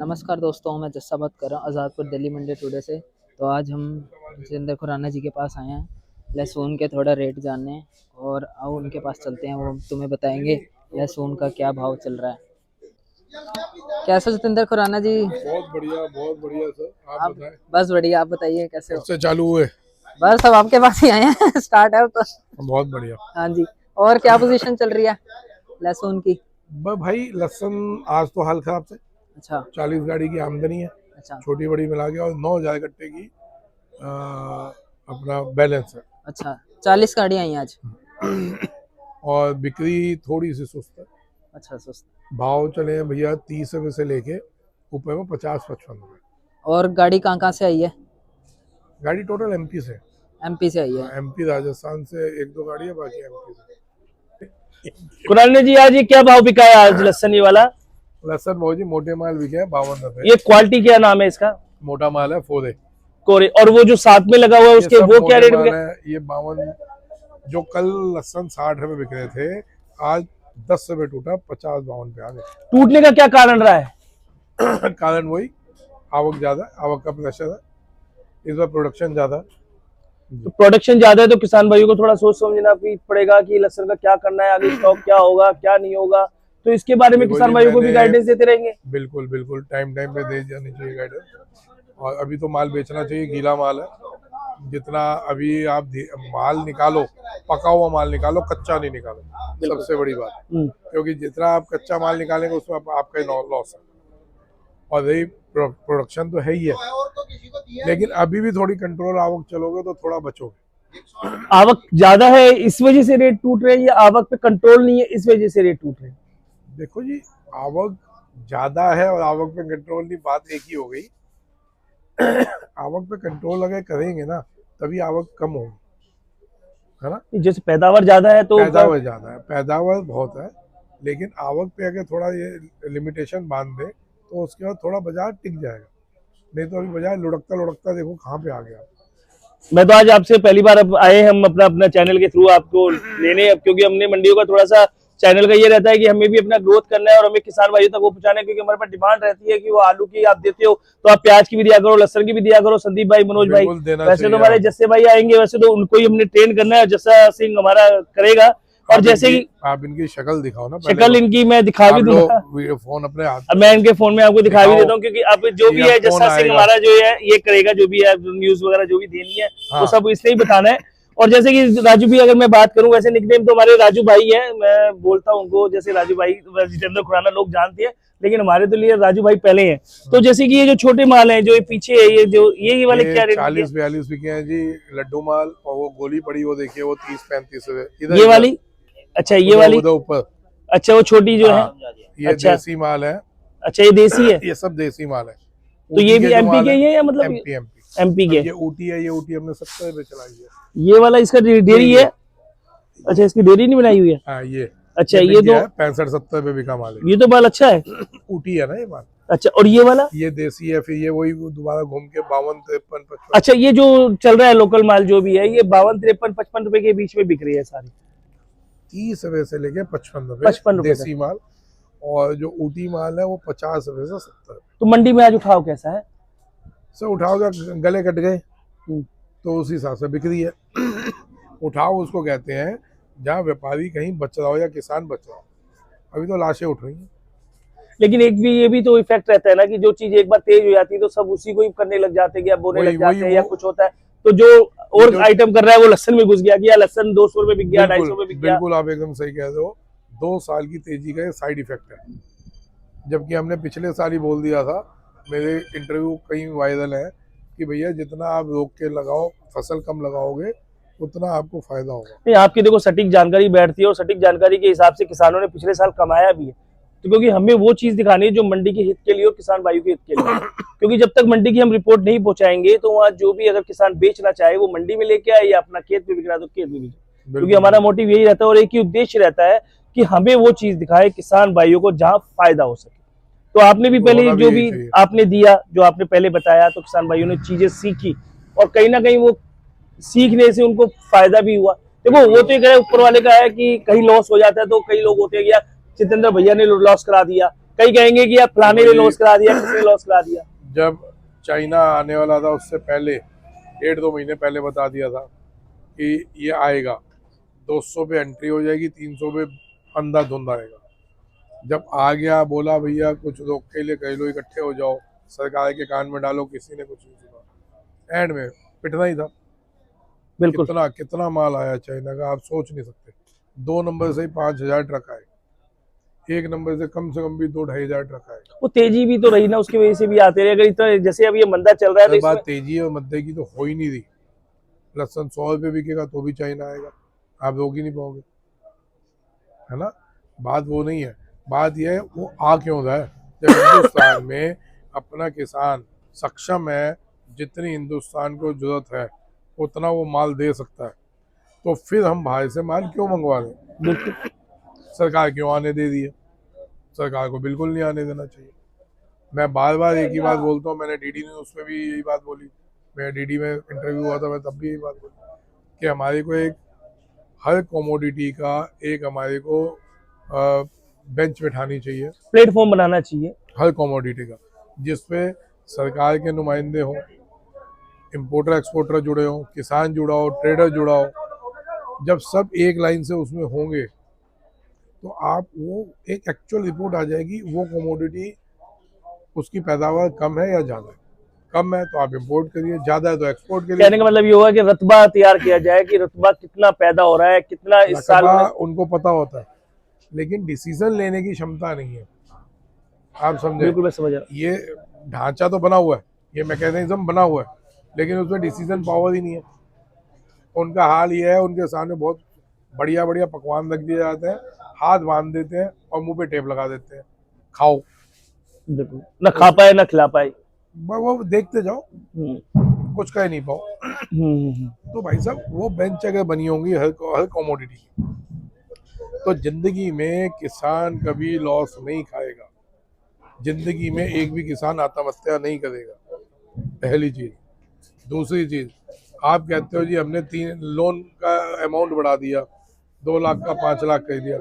नमस्कार दोस्तों, मैं जस्सा बात कर रहा हूँ आज़ादपुर दिल्ली मंडी टुडे से। तो आज हम जितेंद्र खुराना जी के पास आए हैं लहसुन के थोड़ा रेट जानने, और आओ उनके पास चलते हैं। वो तुम्हें बताएंगे लहसुन का क्या भाव चल रहा है। कैसे हो जितेंद्र खुराना जी? बहुत बढ़िया सर। आप बताएं। बस बढ़िया, आप बताइए कैसे हो? कब से चालू हुए? बस सब आपके पास ही आए हैं स्टार्ट है तो। बहुत बढ़िया। हाँ जी। और क्या पोजीशन चल रही है लहसुन की? भाई लहसुन आज तो हाल खराब से अच्छा 40 गाड़ी की आमदनी है, अच्छा छोटी बड़ी मिला के, और 9,000 कट्टे की अपना बैलेंस है। अच्छा 40 गाड़ियाँ आई हैं आज। और बिक्री थोड़ी सी सुस्त है। अच्छा सुस्त। भाव चले हैं भैया 30 रुपये से लेके ऊपर में 50-55 रुपये। और गाड़ी कहाँ कहाँ से आई है? गाड़ी टोटल एमपी से। एमपी से आई है। एमपी राजस्थान से 1-2 गाड़ी है, बाकी एमपी से। खुराना जी आज ये क्या भाव बिका है आज लहसन ये वाला? लहसुन बहुत जी मोटे माल बिके हैं 52 रुपये। ये क्वालिटी क्या नाम है इसका? मोटा माल है फोरे कोरे। और वो जो साथ में लगा हुआ है उसके वो क्या रेट बिका? ये 52। जो कल लहसुन 60 रुपए बिक रहे थे, आज 10 रुपए टूटा, 50-52 पे आ गए। टूटने का क्या कारण रहा है? कारण वही आवक ज्यादा, आवक का प्रेशर है इस बार, प्रोडक्शन ज्यादा। तो प्रोडक्शन ज्यादा है तो किसान भाइयों को थोड़ा सोच समझना भी पड़ेगा कि लहसुन का क्या करना है, आगे स्टॉक क्या होगा क्या नहीं होगा। तो इसके बारे में किसान भाइयों को भी गाइडेंस देते रहेंगे। बिल्कुल बिल्कुल, टाइम टाइम पे दे जानी चाहिए गाइडेंस। और अभी तो माल बेचना चाहिए, गीला माल है। जितना अभी आप माल निकालो, पका हुआ माल निकालो, कच्चा नहीं निकालो, सबसे बड़ी बात। क्योंकि जितना आप कच्चा माल निकालेंगे उसमें आपका लॉस है। और रही प्रोडक्शन तो है ही है, लेकिन अभी भी थोड़ी कंट्रोल आवक चलोगे तो थोड़ा बचोगे। आवक ज्यादा है इस वजह से रेट टूट रहे हैं या आवक पे कंट्रोल नहीं है इस वजह से रेट टूट रहे हैं? देखो जी, आवक ज्यादा है और आवक पे कंट्रोल नहीं, बात एक ही हो गई। आवक पे कंट्रोल अगर करेंगे ना तभी आवक कम होगी, है ना। जैसे पैदावार ज्यादा है तो पैदावार ज्यादा है, पैदावार बहुत है, लेकिन आवक पे अगर थोड़ा ये लिमिटेशन बांध दे तो उसके बाद थोड़ा बाजार टिक जाएगा। नहीं तो अभी बाजार लुढ़कता लुढ़कता देखो कहाँ पे आ गया। मैं तो आज आपसे पहली बार अब आए हम अपना चैनल के थ्रू आपको लेने, अब क्योंकि हमने मंडियों का थोड़ा सा चैनल का ये रहता है कि हमें भी अपना ग्रोथ करना है और हमें किसान भाइयों तक वो पहुंचाना है, क्योंकि हमारे पास डिमांड रहती है कि वो आलू की आप देते हो तो आप प्याज की भी दिया करो, लहसन की भी दिया करो। संदीप भाई, मनोज भाई, वैसे तो हमारे जस्से भाई आएंगे, वैसे तो उनको ही हमने ट्रेन करना है, जस्सा सिंह हमारा करेगा। और जैसे कि आप इनकी शक्ल दिखाओ ना, शक्ल इनकी मैं दिखा भी दूंगा, फोन अपने हाथ, मैं इनके फोन में आपको दिखा भी देता हूँ, क्योंकि अब जो भी है जस्सा सिंह हमारा जो है ये करेगा, जो भी है न्यूज वगैरह जो भी देनी है वो सब इसने ही बताना है। और जैसे कि राजू भी अगर मैं बात करूं, वैसे निकनेम तो हमारे राजू भाई है, मैं बोलता हूं उनको जैसे राजू भाई, जितेंद्र खुराना लोग जानते हैं, लेकिन हमारे तो लिए राजू भाई पहले हैं। तो जैसे कि ये जो छोटे माल हैं जो ये पीछे है, ये जो ये वाले क्या रेट? 40-42 बिके हैं जी लड्डू माल। और वो गोली पड़ी वो देखिए, वो 30-35 रुपए। ये वाली? अच्छा ये वाली ऊपर। अच्छा वो छोटी जो है ये अच्छा देसी माल है। अच्छा ये देसी है? ये सब देसी माल है। तो ये भी एमपी के ही है या मतलब एमपी के? ये ऊटी है, ये ऊटी हमने 70 रुपए चलाई है। ये वाला इसका डेयरी है? अच्छा इसकी डेयरी नहीं बनाई हुई है? हाँ ये अच्छा ये तो 65-70 रुपए बिका माल है। ये तो माल अच्छा है, ऊटी है ना ये माल। अच्छा और ये वाला? ये देसी है, फिर ये वही दोबारा घूम के 52-53-55। अच्छा ये जो चल रहा है लोकल माल जो भी है ये 52-53-55 रुपए के बीच में बिक रही है सारी? 30 रुपए से लेके 55 रुपए देसी माल। और जो ऊटी माल है वो 50 रुपए से 70। तो मंडी में आज उठाव कैसा है? सर उठाओगे, गले कट गए तो उस हिसाब से बिक्री है। उठाओ उसको कहते हैं जहाँ व्यापारी कहीं बच रहा हो या किसान बच रहा हो। अभी तो लाशें उठ रही हैं। लेकिन एक भी ये भी तो इफेक्ट रहता है ना कि जो चीज एक बार तेज हो जाती है तो सब उसी को ही करने लग जाते हैं, या बोने लग जाते हैं या कुछ होता है। तो जो और आइटम कर रहा है वो लहसन में घुस गया कि या लहसन 200 रुपए बिक गया, 250 रुपए बिक गया। बिल्कुल आप एकदम सही कह रहे हो। 2 साल की तेजी का साइड इफेक्ट है, जबकि हमने पिछले साल ही बोल दिया था। मेरे इंटरव्यू कई वायरल है कि भैया जितना आप रोक के लगाओ, फसल कम लगाओगे उतना आपको फायदा होगा। नहीं आपकी देखो सटीक जानकारी बैठती है और सटीक जानकारी के हिसाब से किसानों ने पिछले साल कमाया भी है। तो क्योंकि हमें वो चीज दिखानी है जो मंडी के हित के लिए और किसान भाइयों के हित के लिए। क्योंकि जब तक मंडी की हम रिपोर्ट नहीं पहुंचाएंगे तो वहाँ जो भी अगर किसान बेचना चाहे वो मंडी में लेके आए या अपना खेत में बिक रहा है तो खेत में बिके, क्योंकि हमारा मोटिव यही रहता है और एक ही उद्देश्य रहता है कि हमें वो चीज दिखाए किसान भाइयों को जहाँ फायदा हो सके। तो आपने भी पहले जो भी आपने दिया, जो आपने पहले बताया, तो किसान भाइयों ने चीजें सीखी और कहीं ना कहीं वो सीखने से उनको फायदा भी हुआ। देखो वो तो एक ऊपर वाले का है कि कहीं लॉस हो जाता है तो कई लोग होते हैं यार जितेंद्र भैया ने लॉस करा दिया कई कहेंगे कि यार फलाने ने लॉस करा दिया, किसने लॉस करा दिया। जब चाइना आने वाला था उससे पहले 1.5-2 महीने पहले बता दिया था कि ये आएगा, 200 पे एंट्री हो जाएगी, 300 पे अंधाधुंध आएगा। जब आ गया बोला भैया कुछ लोग के लिए कह लो इकट्ठे हो जाओ, सरकार के कान में डालो, किसी ने कुछ नहीं सुना। एंड में पिटना ही था। बिल्कुल कितना कितना माल आया चाइना का आप सोच नहीं सकते। 2 नंबर से ही 5,000 ट्रक आए, 1 नंबर से कम भी 2-2,500 ट्रक आए। वो तेजी भी तो रही ना, उसकी वजह से भी आते रहे। अगर इतना जैसे अब ये मंदा चल रहा है तो बात इसमें तेजी और मद्दे की तो हो ही नहीं रही। लहसन 100 रुपये बिकेगा तो भी चाइना आएगा, आप रोक ही नहीं पाओगे, है ना। बात वो नहीं है, बात यह है वो आ क्यों रहा है। जब हिंदुस्तान में अपना किसान सक्षम है, जितनी हिंदुस्तान को जरूरत है उतना वो माल दे सकता है, तो फिर हम बाहर से माल क्यों मंगवा लें। बिल्कुल सरकार क्यों आने दे दी है, सरकार को बिल्कुल नहीं आने देना चाहिए। मैं बार बार एक ही बात बोलता हूँ, मैंने डीडी न्यूज़ में भी यही बात बोली, मैं डीडी में इंटरव्यू हुआ था, मैं तब भी यही बात बोली कि हमारे को एक हर कमोडिटी का एक हमारे को बेंच बिठानी चाहिए, प्लेटफॉर्म बनाना चाहिए हर कमोडिटी का, जिसपे सरकार के नुमाइंदे हों, इंपोर्टर एक्सपोर्टर जुड़े हों, किसान जुड़ा हो, ट्रेडर जुड़ा हो। जब सब एक लाइन से उसमें होंगे तो आप वो एक एक्चुअल रिपोर्ट आ जाएगी, वो कमोडिटी उसकी पैदावार कम है या ज़्यादा है। कम है तो आप इंपोर्ट करिए, ज़्यादा है तो एक्सपोर्ट करिए। कहने का मतलब ये होगा कि रतबा तैयार किया जाए कि रतबा कितना पैदा हो रहा है, कितना इस साल रकबा में। उनको पता होता है, लेकिन डिसीजन लेने की क्षमता नहीं है। आप समझे, बिल्कुल मैं समझ रहा हूँ। ये ढांचा तो बना हुआ है, ये मैकेनिज्म बना हुआ है, लेकिन उसमें डिसीजन पावर ही नहीं है। उनका हाल ये है, उनके सामने बहुत बढ़िया बढ़िया पकवान रख दिए जाते हैं, हाथ बांध देते हैं और मुंह पे टेप लगा देते हैं, खाओ। बिल्कुल ना खा पाए ना खिला पाए। वो देखते जाओ, कुछ कह नहीं पाओ। हम्म। तो भाई साहब वो बेंच अगर बनी होंगी हर कमोडिटी की, तो जिंदगी में किसान कभी लॉस नहीं खाएगा, जिंदगी में एक भी किसान आत्महत्या नहीं करेगा, पहली चीज। दूसरी चीज, आप कहते हो जी हमने 3 लोन का अमाउंट बढ़ा दिया, 2 लाख का 5 लाख कर दिया,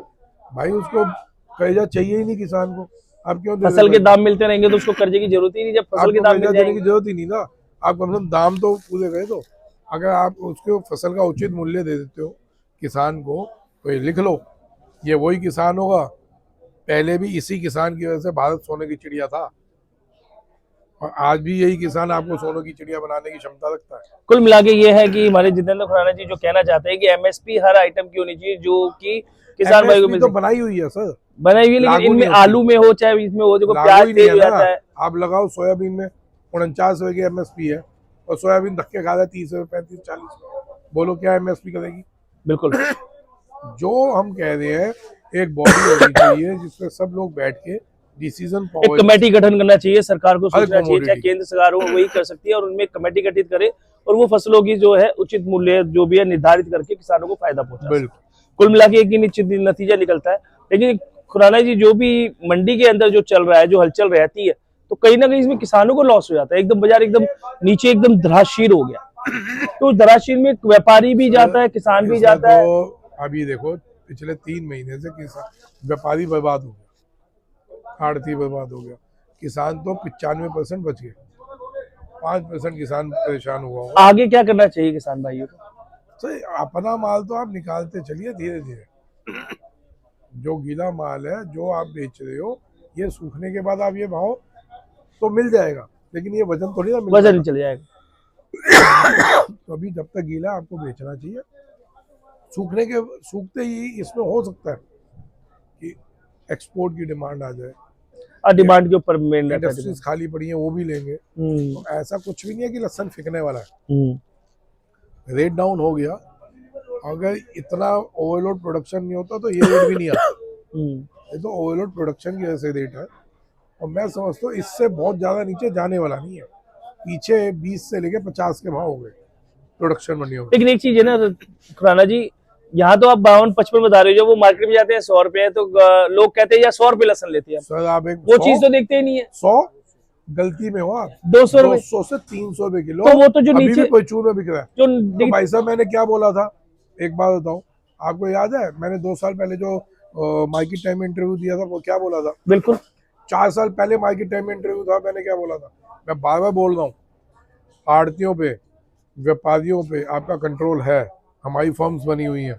भाई उसको कर्जा चाहिए ही नहीं किसान को, आप क्यों दे फसल रहे के दाम मिलते रहेंगे तो उसको कर्जे की जरूरत ही नहीं, जब फसल के आपको दाम कर्जा मिल देने की जाएंगे। जरूरत ही नहीं ना। आप कम से कम दाम तो पूरे गए। तो अगर आप उसको फसल का उचित मूल्य दे देते हो किसान को, तो ये लिख लो, ये वही किसान होगा, पहले भी इसी किसान की वजह से भारत सोने की चिड़िया था, और आज भी यही किसान आपको सोने की चिड़िया बनाने की क्षमता रखता है। कुल मिला के ये है कि हमारे जितेंद्र खुराना जी जो कहना चाहते हैं कि एमएसपी हर आइटम की होनी चाहिए जो कि किसान भाई को MSP मिल तो सके। बनाई हुई है सर, बनाई हुई है, लेकिन लागू इनमें नहीं होती। आलू में हो चाहे इसमें हो, देखो लागू प्याज ही नहीं तेज हो है जाता है। ना। आप लगाओ सोयाबीन में 49 रुपए की MSP है, और सोयाबीन धक्के खा रहा है 30 रुपए 35-40, बोलो क्या MSP करेगी। बिल्कुल जो हम कह रहे हैं, एक बॉडी होनी चाहिए जिसमें सब लोग बैठ के डिसीजन एक पावर, कमेटी गठन करना चाहिए, सरकार को सोचना चाहिए, चाहे commodity। केंद्र सरकार हो वही कर सकती है, और उनमें कमेटी गठित करे और वो फसलों की जो है उचित मूल्य जो भी है निर्धारित करके किसानों को फायदा पहुंचा सके। बिल्कुल। कुल मिला के एक ही निश्चित नतीजा निकलता है। लेकिन खुराना जी जो भी मंडी के अंदर जो चल रहा है, जो हलचल रहती है, तो कहीं ना कहीं इसमें किसानों को लॉस हो जाता है, एकदम बाजार एकदम नीचे एकदम धराशीर हो गया। तो धराशीर में व्यापारी भी जाता है, किसान भी जाता है। तो अभी देखो पिछले 3 महीने से किसान व्यापारी बर्बाद हो गया, आड़ती बर्बाद हो गया, किसान तो 95% बच गए, 5% किसान परेशान हुआ हो। आगे क्या करना चाहिए किसान भाइयों को? तो अपना माल तो आप निकालते चलिए धीरे धीरे, जो गीला माल है जो आप बेच रहे हो, ये सूखने के बाद आप ये भाव तो मिल जाएगा, लेकिन ये वजन थोड़ी ना मिल वजन जाएगा। चल जाएगा। तो अभी जब तक गीला आपको बेचना चाहिए, सूखते ही इसमें हो सकता है कि एक्सपोर्ट की डिमांड आ जाए, डिमांड के ऊपर मेन रहता है। इंडस्ट्रीज खाली पड़ी हैं वो भी लेंगे। तो ऐसा कुछ भी नहीं है कि लहसन फेंकने वाला है। रेट डाउन हो गया, अगर इतना ओवरलोड प्रोडक्शन नहीं होता तो ये रेट भी नहीं आता। ये तो ओवरलोड प्रोडक्शन की वजह से रेट है, और मैं समझता हूँ इससे बहुत ज़्यादा नीचे जाने वाला नहीं है। पीछे 20 से लेके 50 के भाव हो गए प्रोडक्शन मंडियों में। लेकिन एक चीज है ना खुराना जी, यहाँ तो आप 52-55 बता रहे हो, जब वो मार्केट में जाते हैं 100 रुपए, तो लोग कहते हैं यार 100 रुपए लहसन लेते हैं। सर आप एक वो चीज तो देखते ही नहीं है। 100 गलती में हो आप, 200 रुपए 200 से 300 रुपए किलो, तो वो तो जो अभी नीचे भी परचून में बिक रहा है। जो तो भाई साहब मैंने क्या बोला था, एक बात बताऊं, आपको याद है मैंने 2 साल पहले जो मार्केट टाइम में इंटरव्यू दिया था, वो क्या बोला था? बिल्कुल 4 साल पहले मार्केट टाइम में इंटरव्यू था, मैंने क्या बोला था, मैं बार बार बोल रहा हूँ, आड़तियों पे, व्यापारियों पे आपका कंट्रोल है, हमारी फर्म्स बनी हुई हैं,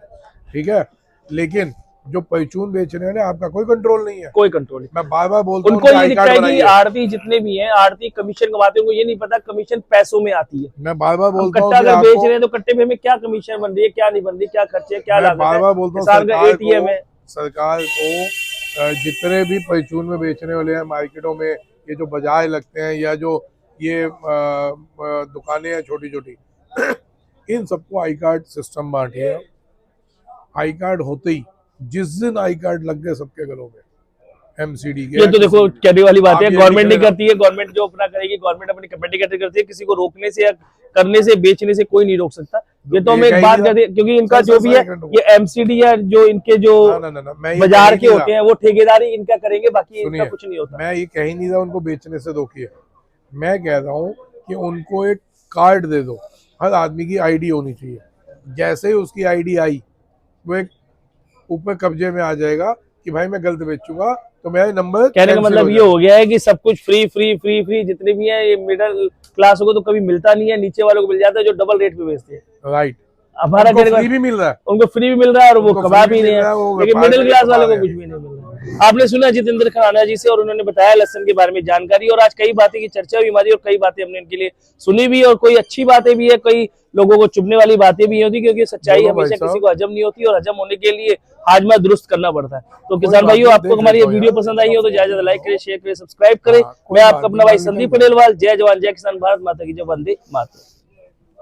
ठीक है, लेकिन जो परचून बेच रहे हैं ना, आपका कोई कंट्रोल नहीं है, कोई कंट्रोल नहीं। मैं बार बार बोलता हूँ, उनको ये दिखता है कि आड़ती जितने भी हैं, आड़ती कमीशन कमाते हैं, उनको ये नहीं पता कमीशन पैसों में आती है। मैं बार बार बोलता हूँ कट्टा अगर बेच रहे हैं तो कट्टे में हमें क्या कमीशन बन रही है, क्या नहीं बन रही, क्या खर्चे, क्या लागत है, बार बार बोलता हूँ किसान का एटीएम है। सरकार को जितने भी परचून में बेचने वाले हैं मार्केटों में, ये जो बाजार लगते हैं या जो ये दुकानें हैं छोटी छोटी, इन सबको आई कार्ड सिस्टम बांटिए। आई कार्ड होते ही जिस दिन आई कार्ड लग गए सबके गलों में, एमसीडी के, ये तो देखो कहने वाली बात है, गवर्नमेंट नहीं लिखेगा। करती है, गवर्नमेंट जो अपना करेगी, गवर्नमेंट अपनी कमेटी करती है, किसी को रोकने से या करने से, बेचने से कोई नहीं रोक सकता। ये तो हम एक बात कहते हैं, क्योंकि इनका जो भी है ये एमसीडी या जो इनके जो बाजार के होते हैं वो ठेकेदारी इनका करेंगे, बाकी इनका कुछ नहीं होता। मैं ये कह ही नहीं रहा उनको बेचने से रोकिए, मैं कह रहा हूँ कि उनको एक कार्ड दे दो, हर आदमी की आईडी होनी चाहिए, जैसे ही उसकी आईडी आई वो एक ऊपर कब्जे में आ जाएगा कि भाई मैं गलत बेचूंगा तो मेरा नंबर। कहने का मतलब ये हो गया है कि सब कुछ फ्री फ्री फ्री फ्री, जितने भी है ये मिडिल क्लास को तो कभी मिलता नहीं है, नीचे वालों को मिल जाता है जो डबल रेट पे बेचते हैं। राइट, हमारा फ्री भी मिल रहा है, उनको फ्री भी मिल रहा है और वो कबाब भी नहीं है, लेकिन मिडिल क्लास वालों को है। कुछ भी नहीं मिल रहा है। आपने सुना जितेंद्र खराना जी से, और उन्होंने बताया लहसुन के बारे में जानकारी, और आज कई बातें की चर्चा भी हमारी और कई बातें हमने इनके लिए सुनी भी, और कोई अच्छी बातें भी है, कई लोगों को चुभने वाली बातें भी होती, क्योंकि सच्चाई हमेशा किसी को हजम नहीं होती और हजम होने के लिए हाजमा दुरुस्त करना पड़ता है। तो किसान भाइयों, आपको हमारी ये वीडियो पसंद आई हो तो ज्यादा लाइक करें, शेयर करें, सब्सक्राइब करें। मैं आपका अपना भाई संदीप पटेलवाल। जय जवान जय किसान, भारत माता की जय, वंदे मातरम।